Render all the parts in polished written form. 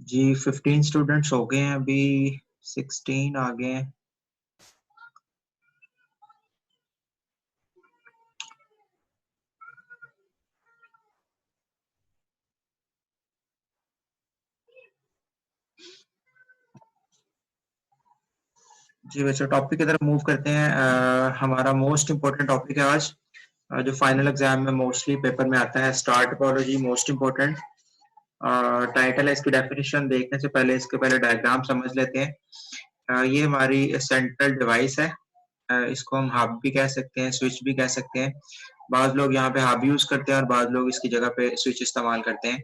जी 15 students हो गए हैं, अभी 16 आ गए हैं। जी बच्चों, टॉपिक की तरफ मूव करते हैं। हमारा मोस्ट इम्पोर्टेंट टॉपिक है आज, जो फाइनल एग्जाम में मोस्टली पेपर में आता है, star topology most important. Title है, इसकी डेफिनेशन देखने से पहले इसके पहले डायग्राम समझ लेते हैं। ये हमारी सेंट्रल डिवाइस है। इसको हम हब भी कह सकते हैं, स्विच भी कह सकते हैं। बाद लोग यहाँ पे हब यूज करते हैं और बाद लोग इसकी जगह पे स्विच इस्तेमाल करते हैं।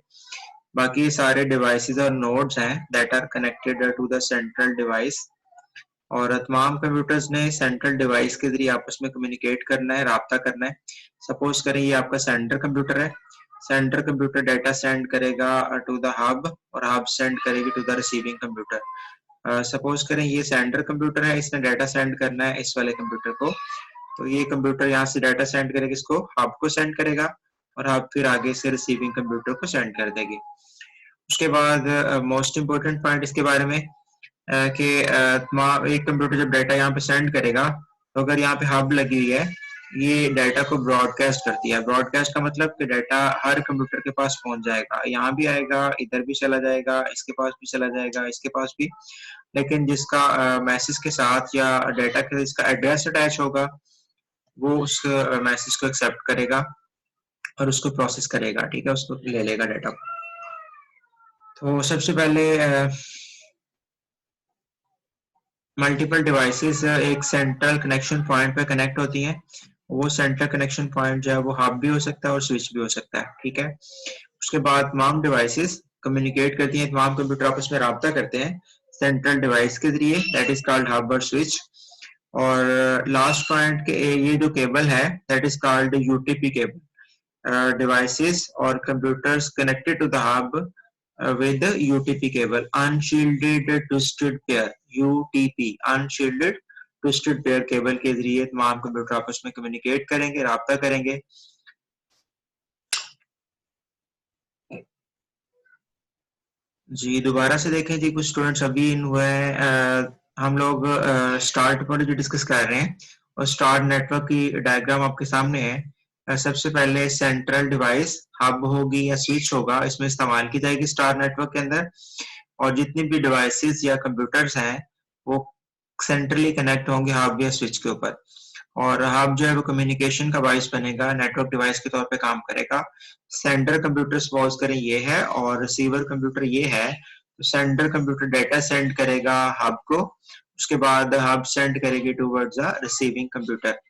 बाकी सारे डिवाइसेस और नोड्स हैं that are connected to the central device, और तमाम कंप्यूटर्स ने सेंट्रल डिवाइस के जरिए आपस में कम्युनिकेट करना है, राब्ता करना है। सपोज करें ये आपका सेंटर कंप्यूटर है। सेंटर कंप्यूटर डाटा सेंड करेगा टू द हब, और हब सेंड करेगी to the receiving computer. Suppose करें ये सेंटर कंप्यूटर है, इसने डाटा सेंड करना है इस वाले कंप्यूटर को, तो ये कंप्यूटर यहाँ से डाटा सेंड करेगा, इसको हब को सेंड करेगा, और हब फिर आगे से रिसीविंग कंप्यूटर को सेंड कर देगी। उसके बाद मोस्ट इम्पोर्टेंट पॉइंट इसके बारे में कि एक कंप्यूटर जब डाटा यहाँ पे सेंड करेगा, तो अगर यहाँ पे हब लगी हुई है, ये डाटा को ब्रॉडकास्ट करती है। ब्रॉडकास्ट का मतलब कि डाटा हर कंप्यूटर के पास पहुंच जाएगा, यहाँ भी आएगा, इधर भी चला जाएगा, इसके पास भी चला जाएगा, इसके पास भी। लेकिन जिसका मैसेज के साथ या डाटा के जिसका एड्रेस अटैच होगा, वो उस मैसेज को एक्सेप्ट करेगा और उसको प्रोसेस करेगा, ठीक है, उसको ले लेगा डाटा। तो सबसे पहले मल्टीपल डिवाइसेस एक सेंट्रल कनेक्शन पॉइंट पे कनेक्ट होती हैं। वो सेंट्रल कनेक्शन पॉइंट जो है वो हब भी हो सकता है और स्विच भी हो सकता है, ठीक है। उसके बाद तमाम डिवाइसेस कम्युनिकेट करती हैं, तमाम कंप्यूटर आपस में राब्ता करते हैं सेंट्रल डिवाइस के जरिए, दैट इज कॉल्ड हब और स्विच। और लास्ट पॉइंट के ये जो केबल है that is called UTP cable. Devices और computers connected to the hub with UTP cable, unshielded twisted pair, UTP, unshielded twisted pair cable के जरिए तमाम कंप्यूटर आपस में कम्युनिकेट करेंगे, राब्ता करेंगे। जी दोबारा से देखें जी, कुछ स्टूडेंट्स अभी इन हुए हैं। हम लोग स्टार टोपोलॉजी डिस्कस कर रहे हैं, और स्टार नेटवर्क की डायग्राम आपके सामने है। सबसे पहले सेंट्रल डिवाइस हब होगी या स्विच होगा, इसमें इस्तेमाल की जाएगी स्टार नेटवर्क के अंदर। और जितनी भी डिवाइसेस या कंप्यूटर्स हैं वो सेंट्रली कनेक्ट होंगे हब या स्विच के ऊपर। और हब जो है वो कम्युनिकेशन का डिवाइस बनेगा, नेटवर्क डिवाइस के तौर पे काम करेगा। सेंडर कंप्यूटर सपोज करें ये है और रिसीवर कंप्यूटर ये है, तो सेंडर कंप्यूटर डाटा सेंड करेगा हब को, उसके बाद हब सेंड करेगी टूवर्ड्स द रिसीविंग कंप्यूटर।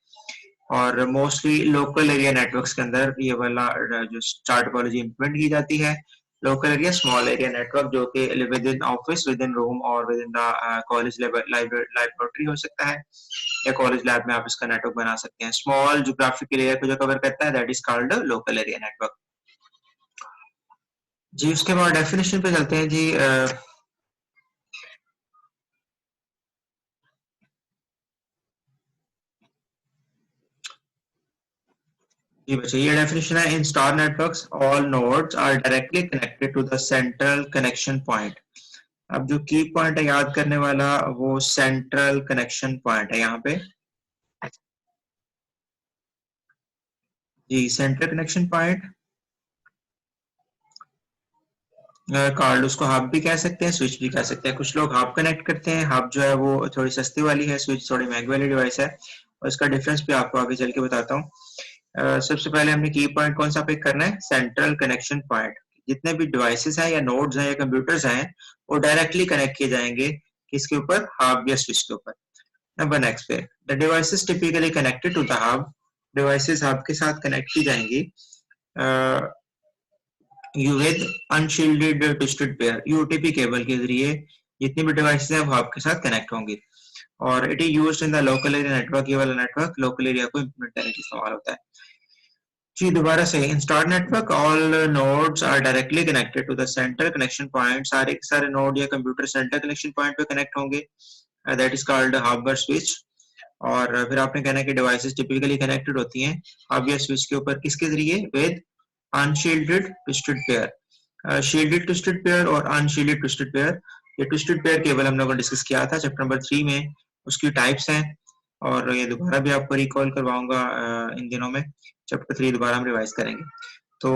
और मोस्टली लोकल एरिया नेटवर्क्स के अंदर ये वाला जो स्टार टोपोलॉजी इंप्लीमेंट की जाती है। Local area small area network जो कि within office, within room और with in the college library हो सकता है, या कॉलेज लैब में आप इसका नेटवर्क बना सकते हैं। स्मॉल ज्योग्राफिकल एरिया को जो कवर करता है that is called local area network. जी उसके बाद डेफिनेशन पे चलते हैं जी। जी बच्चे, ये डेफिनेशन है, in star networks all nodes are directly connected to the central connection point. अब जो की पॉइंट है याद करने वाला, वो सेंट्रल कनेक्शन पॉइंट है यहाँ पे। जी सेंट्रल कनेक्शन पॉइंट कॉल्ड, उसको हब भी कह सकते हैं, स्विच भी कह सकते हैं। कुछ लोग हब कनेक्ट करते हैं, हब जो है वो थोड़ी सस्ती वाली है, स्विच थोड़ी महंगी वाली डिवाइस है, और इसका डिफरेंस भी आपको आगे चल के बताता हूँ। सबसे पहले हमने की पॉइंट कौन सा पिक करना है, सेंट्रल कनेक्शन पॉइंट। जितने भी डिवाइसेस हैं या नोड्स हैं या कंप्यूटर्स हैं, वो डायरेक्टली कनेक्ट किए जाएंगे किसके ऊपर, हब या स्विच के ऊपर। नंबर नेक्स्ट पे, the devices typically connected to the hub, devices hub के साथ कनेक्ट की जाएंगी with unshielded twisted pair, UTP cable के जरिए जितनी भी डिवाइसेस हैं वो हब के साथ कनेक्ट होंगी। और it is used in the local area network, ये वाला नेटवर्क लोकल एरिया को इंप्लीमेंट करने के इस्तेमाल होता है। जी दोबारा से, in star network all nodes are directly connected to the center connection point, सारे के सारे नोड या कंप्यूटर सेंटर कनेक्शन पॉइंट पे कनेक्ट होंगे, दैट इज कॉल्ड हब और स्विच। और फिर आपने कहना है कि डिवाइसेस टिपिकली कनेक्टेड होती हैं हब या स्विच के ऊपर किसके जरिए, with unshielded twisted pair, shielded twisted pair और अनशील्डेड ट्विस्टेड पेयर। ये ट्विस्टेड पेयर केबल हम लोगों ने डिस्कस किया था चैप्टर नंबर 3 में, उसकी टाइप्स हैं और ये दोबारा भी आपको रिकॉल करवाऊंगा इन दिनों में। चैप्टर 3 दोबारा हम रिवाइज करेंगे। तो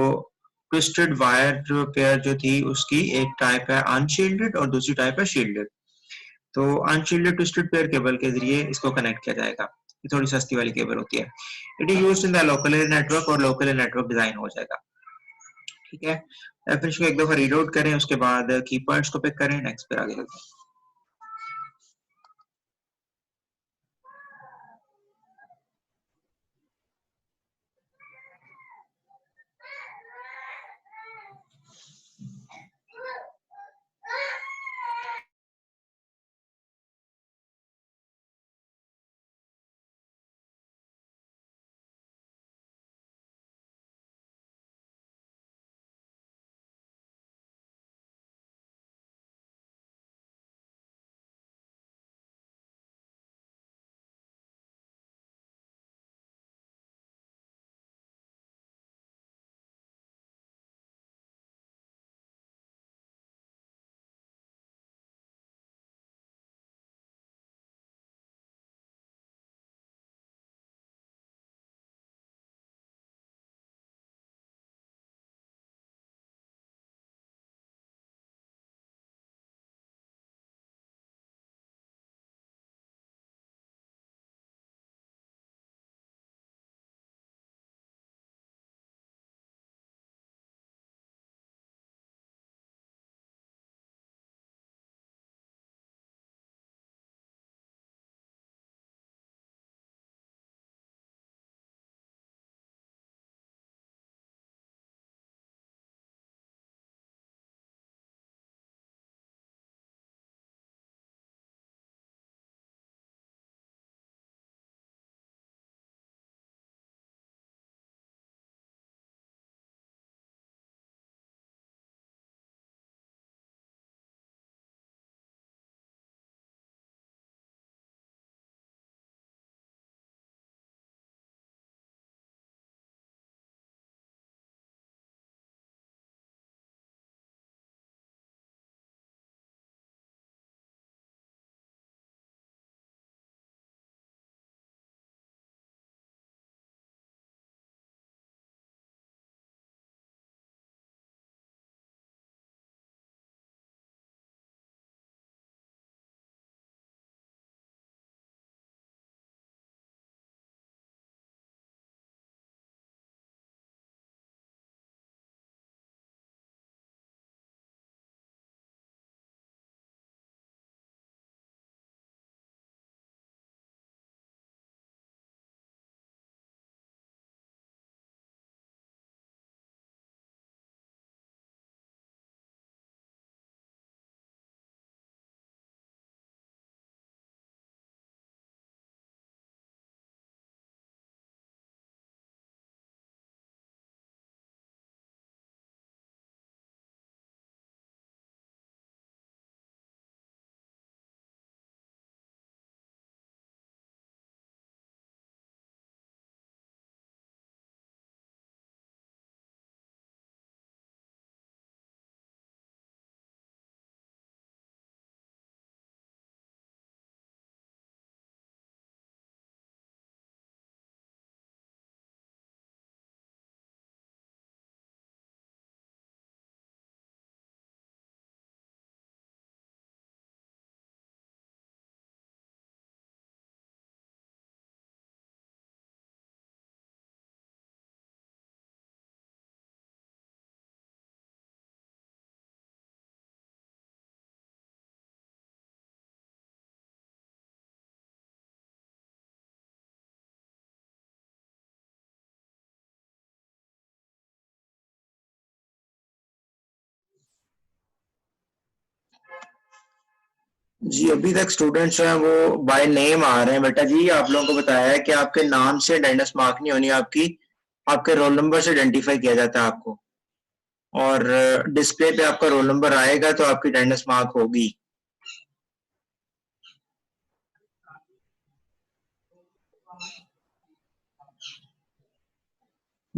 ट्विस्टेड वायर जो पेयर जो थी उसकी एक टाइप है अनशील्डेड और दूसरी टाइप है शील्डेड। तो अनशील्डेड ट्विस्टेड पेयर केबल के जरिए इसको कनेक्ट किया जाएगा। ये थोड़ी सस्ती वाली केबल होती है। It is used in the local area network और लोकल एरिया नेटवर्क डिजाइन हो जाएगा। ठीक है, फिर इसको एक दफा रीड आउट करें, उसके बाद की पॉइंट्स को पिक करें, नेक्स्ट पे आगे चलते हैं। जी अभी तक स्टूडेंट्स जो हैं वो बाय नेम आ रहे हैं। बेटा जी आप लोगों को बताया है कि आपके नाम से अटेंडेंस मार्क नहीं होनी आपकी, आपके रोल नंबर से आइडेंटिफाई किया जाता है आपको, और डिस्प्ले पे आपका रोल नंबर आएगा तो आपकी अटेंडेंस मार्क होगी।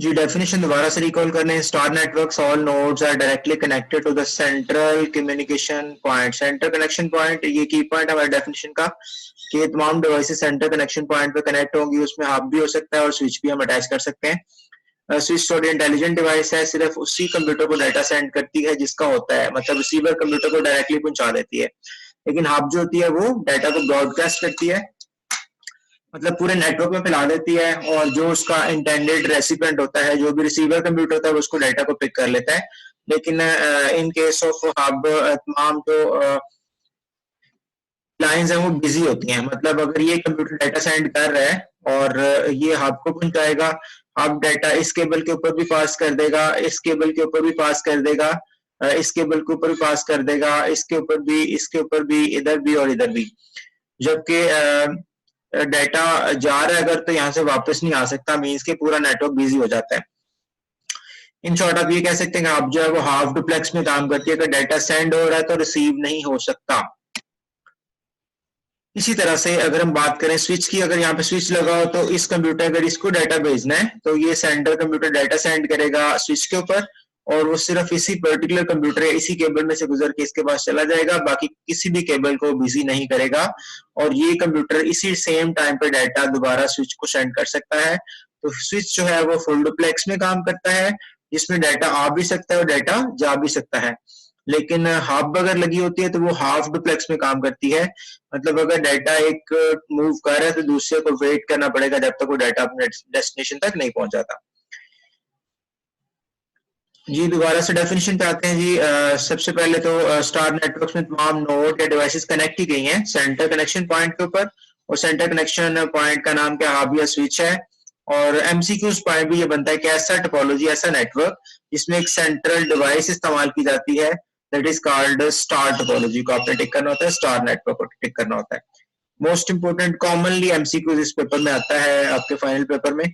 जी डेफिनेशन दोबारा से रिकॉल कर लें। Star networks all nodes are directly connected to the central communication point. Central connection point ये की पॉइंट हमारे डेफिनेशन का कि तमाम डिवाइसेस सेंट्रल कनेक्शन पॉइंट पे कनेक्ट होंगी। उसमें हब भी हो सकता है और स्विच भी हम अटैच कर सकते हैं। स्विच थोड़ी इंटेलिजेंट डिवाइस है, सिर्फ उसी कंप्यूटर को डाटा सेंड करती है जिसका होता है, मतलब रिसीवर कंप्यूटर को डायरेक्टली पहुंचा देती है। लेकिन हब जो होती है वो डाटा को ब्रॉडकास्ट करती है, मतलब पूरे नेटवर्क में फैला देती है, और जो उसका इंटेंडेड रेसिपिएंट होता है, जो भी रिसीवर कंप्यूटर होता है, वो उसको डाटा को पिक कर लेता है। लेकिन इन केस ऑफ हब तमाम जो लाइंस हैं वो बिजी होती हैं। मतलब अगर ये कंप्यूटर डाटा सेंड कर रहा है और ये हब को पहुंचाएगा, हब डाटा इस केबल के ऊपर भी पास कर देगा, इस केबल के ऊपर भी पास कर देगा, इस केबल के ऊपर भी पास कर देगा, इसके ऊपर भी, इसके ऊपर भी, इधर भी और इधर भी। जबकि डाटा जा रहा है अगर, तो यहाँ से वापस नहीं आ सकता, मीन्स के पूरा नेटवर्क बिजी हो जाता है। इन शॉर्ट आप ये कह सकते हैं कि आप जो है वो हाफ डुप्लेक्स में काम करती है। अगर डाटा सेंड हो रहा है तो रिसीव नहीं हो सकता। इसी तरह से अगर हम बात करें स्विच की, अगर यहाँ पे स्विच लगा हो तो इस कंप्यूटर, अगर इसको डाटा भेजना है तो ये सेंटर कंप्यूटर डाटा सेंड करेगा स्विच के ऊपर, और वो सिर्फ इसी पर्टिकुलर कंप्यूटर या इसी केबल में से गुजर के इसके पास चला जाएगा, बाकी किसी भी केबल को बिजी नहीं करेगा। और ये कंप्यूटर इसी सेम टाइम पे डाटा दोबारा स्विच को सेंड कर सकता है। तो स्विच जो है वो फुल डुप्लेक्स में काम करता है, जिसमें डाटा आ भी सकता है और डाटा जा भी सकता है। लेकिन हब अगर लगी होती है तो वो हाफ डुप्लेक्स में काम करती है। मतलब अगर डाटा एक मूव कर रहा है तो दूसरे को वेट करना पड़ेगा जब तक वो डाटा अपने डेस्टिनेशन तक नहीं पहुंच जाता। जी दोबारा से डेफिनेशन पे आते हैं जी। सबसे पहले तो स्टार नेटवर्क्स में तमाम नोड या डिवाइसेस कनेक्ट की गई हैं सेंटर कनेक्शन पॉइंट के ऊपर, और सेंटर कनेक्शन पॉइंट का नाम क्या, हब या स्विच है। और एमसीक्यूज पॉइंट भी ये बनता है कि ऐसा टोपोलॉजी, ऐसा नेटवर्क जिसमें एक सेंट्रल डिवाइस इस्तेमाल की जाती है, that is called star topology को आपने टिक करना होता है, स्टार नेटवर्क को टिक करना होता है। मोस्ट इंपोर्टेंट कॉमनली एमसीक्यूज इस पेपर में आता है आपके फाइनल पेपर में,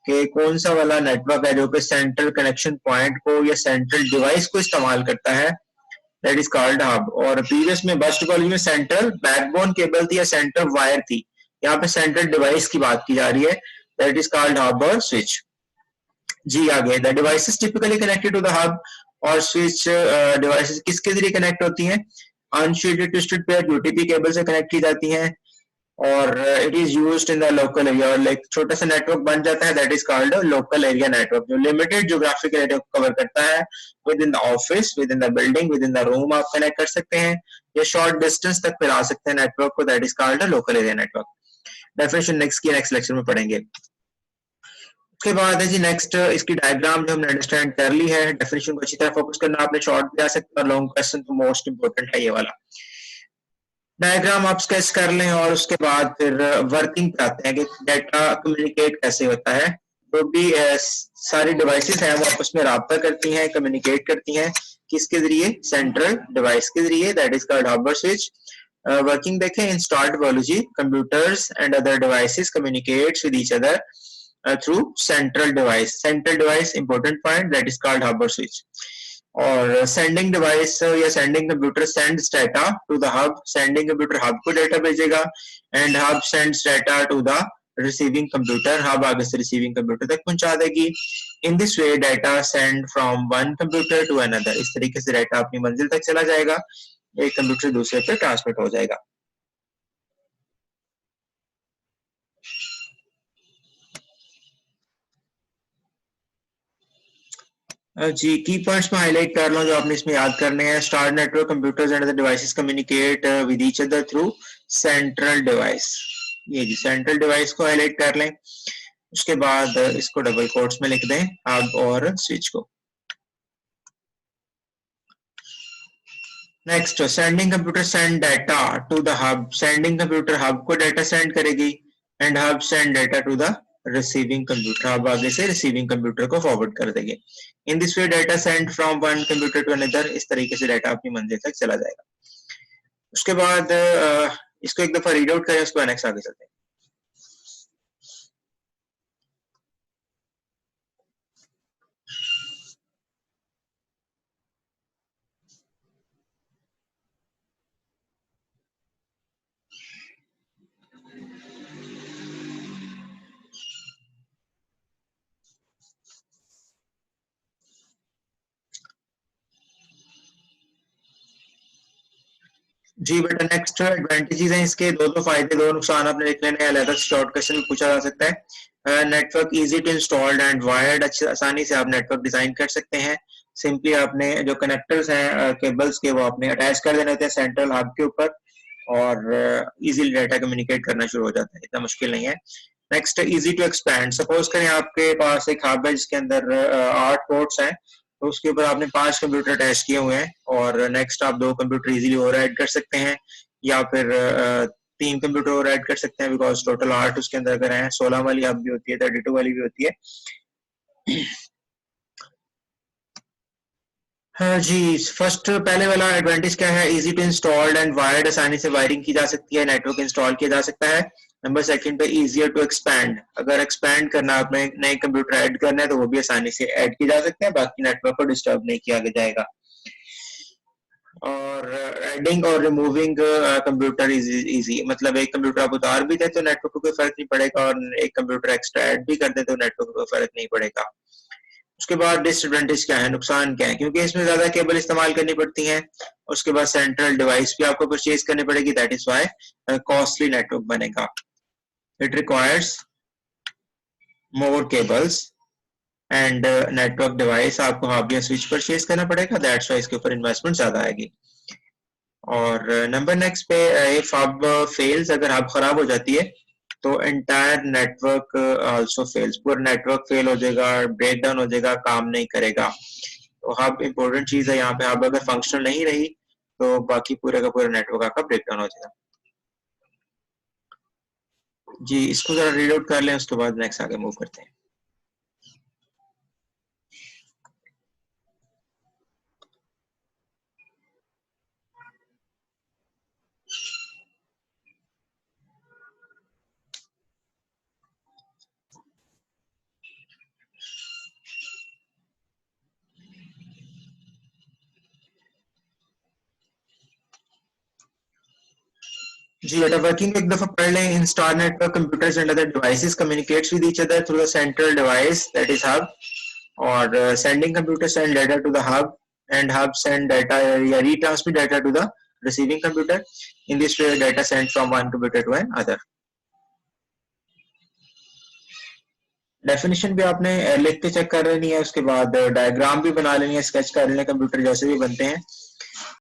कि कौन सा वाला नेटवर्क है जो कि सेंट्रल कनेक्शन पॉइंट को या सेंट्रल डिवाइस को इस्तेमाल करता है, दैट इज कॉल्ड हब। और प्रीवियस में बस्ट कॉलेज में सेंट्रल बैकबोन केबल थी या सेंट्रल वायर थी, यहाँ पे सेंट्रल डिवाइस की बात की जा रही है, दैट इज कॉल्ड हब और स्विच। जी आगे, the devices typically connected to the hub और स्विच डिवाइसेस किसके जरिए कनेक्ट होती हैं, unshielded twisted pair UTP cable से कनेक्ट की जाती हैं, और it is used in the local area. और लाइक छोटा सा नेटवर्क बन जाता है, that is called local area network, जो लिमिटेड ज्योग्राफिकल एरिया को कवर करता है। With in the office, with in the building, with in the room आप कनेक्ट कर सकते हैं, या शॉर्ट डिस्टेंस तक फैला सकते हैं नेटवर्क को, that is called local area network. Definition next की नेक्स्ट लेक्चर में पढ़ेंगे। उसके बाद है जी नेक्स्ट, इसकी डायग्राम जो हमने अंडरस्टैंड कर ली है। डेफिनेशन को अच्छी तरह फोकस करना, आपने शॉर्ट भी आ सकता है, लॉन्ग क्वेश्चन तो मोस्ट इंपोर्टेंट है ये वाला। डायग्राम आप स्केच कर लें और उसके बाद फिर वर्किंग पे आते हैं कि डाटा कम्युनिकेट कैसे होता है। तो भी सारी डिवाइसेस हैं वो आपस में राब्ता करती हैं, कम्युनिकेट करती हैं, किसके जरिए, सेंट्रल डिवाइस के जरिए, दैट इज कॉल्ड हब और स्विच। वर्किंग देखें, in star topology computers and other devices communicates with each other through central device. Central device important point, that is called hub और switch. और sending device या sending computer sends data to the hub, sending computer hub को data भेजेगा, and hub sends data to the receiving computer, hub आगे से receiving computer तक पहुंचा देगी। इन this way data send from one computer to another, इस तरीके से डाटा अपनी मंजिल तक चला जाएगा, एक कंप्यूटर दूसरे पे ट्रांसमिट हो जाएगा। जी की पॉइंट्स में हाईलाइट कर लो जो आपने इसमें याद करने हैं। Star network computers and other devices communicate with each other through central device. ये जी सेंट्रल डिवाइस को हाईलाइट कर लें। उसके बाद इसको डबल कोट्स में लिख दें, हब और स्विच को। Next, sending computer send data to the hub, sending computer hub को डाटा सेंड करेगी, and hub send data to the receiving computer, hub आगे से रिसीविंग कंप्यूटर को फॉरवर्ड कर देंगे। In this way data send from one computer to another, इस तरीके से डाटा अपनी मंजिल तक चला जाएगा। उसके बाद इसको एक दफा रीड आउट करें, उसके बाद नेक्स्ट आगे चलते हैं। जी बेटा, नेक्स्ट एडवांटेजेस हैं इसके, दो फायदे दो नुकसान आपने लिख लेने हैं, अलग शॉर्ट क्वेश्चन भी पूछा जा सकता है। Network easy to installed and wired, अच्छी आसानी से आप नेटवर्क डिजाइन कर सकते हैं। सिंपली आपने जो कनेक्टर्स हैं केबल्स के, वो आपने अटैच कर देने होते हैं सेंट्रल हब के ऊपर, और इजीली डाटा कम्युनिकेट करना शुरू हो जाता है, इतना मुश्किल नहीं है। Next, easy to expand. Suppose करें आपके पास एक हब है जिसके अंदर 8 पोर्ट्स हैं, तो उसके ऊपर आपने 5 कंप्यूटर अटैच किए हुए हैं, और नेक्स्ट आप 2 कंप्यूटर इजीली और ऐड कर सकते हैं, या फिर 3 कंप्यूटर और ऐड कर सकते हैं, बिकॉज टोटल 8 उसके अंदर अगर हैं, 16 वाली हब भी होती है, 32 वाली भी होती है। हाँ जी, फर्स्ट पहले वाला एडवांटेज क्या है, easy to installed and wired, आसानी से वायरिंग की जा सकती है, नेटवर्क इंस्टॉल किया जा सकता है। नंबर सेकंड पे इजियर टू एक्सपैंड, अगर एक्सपैंड करना आपने नए कंप्यूटर ऐड करना है तो वो भी आसानी से ऐड किए जा सकते हैं, बाकी नेटवर्क को डिस्टर्ब नहीं किया जाएगा। और एडिंग और रिमूविंग कंप्यूटर इजी, मतलब एक कंप्यूटर आप उतार भी दे तो नेटवर्क को कोई फर्क नहीं पड़ेगा, और एक कंप्यूटर एक्स्ट्रा ऐड भी कर दे तो नेटवर्क को फर्क नहीं पड़ेगा। उसके बाद डिसएडवांटेज क्या है, नुकसान क्या है, क्योंकि इसमें ज्यादा केबल इस्तेमाल करनी पड़ती हैं। उसके बाद सेंट्रल डिवाइस भी आपको परचेज करनी पड़ेगी, that is why costly network बनेगा। It requires more cables and network device, आपको हब या स्विच परचेज करना पड़ेगा, दैट्स वाई इसके ऊपर इन्वेस्टमेंट ज्यादा आएगी। और नंबर नेक्स्ट पे, इफ हब फेल्स, अगर हब खराब हो जाती है तो एंटायर नेटवर्क आल्सो फेल्स, पूरा नेटवर्क फेल हो जाएगा, ब्रेक डाउन हो जाएगा, काम नहीं करेगा। तो हब इंपॉर्टेंट चीज है यहाँ पे, हब अगर फंक्शनल नहीं रही तो बाकी पूरे का पूरा नेटवर्क आपका ब्रेक डाउन हो जाएगा। जी, इसको जरा रीड आउट कर लें, उसके बाद नेक्स्ट आगे मूव करते हैं। जी बेटा, वर्किंग एक दफा पढ़ लें। Install network computers and other devices communicates with each other through the central device, that is hub, और sending computer send data to the hub, and hub send data या retransmit data to the receiving computer. In this way data sent from one computer to another. Definition भी आपने लिख के check कर लेनी है, उसके बाद डायग्राम भी बना लेनी है, स्केच कर लेने कंप्यूटर जैसे भी बनते हैं।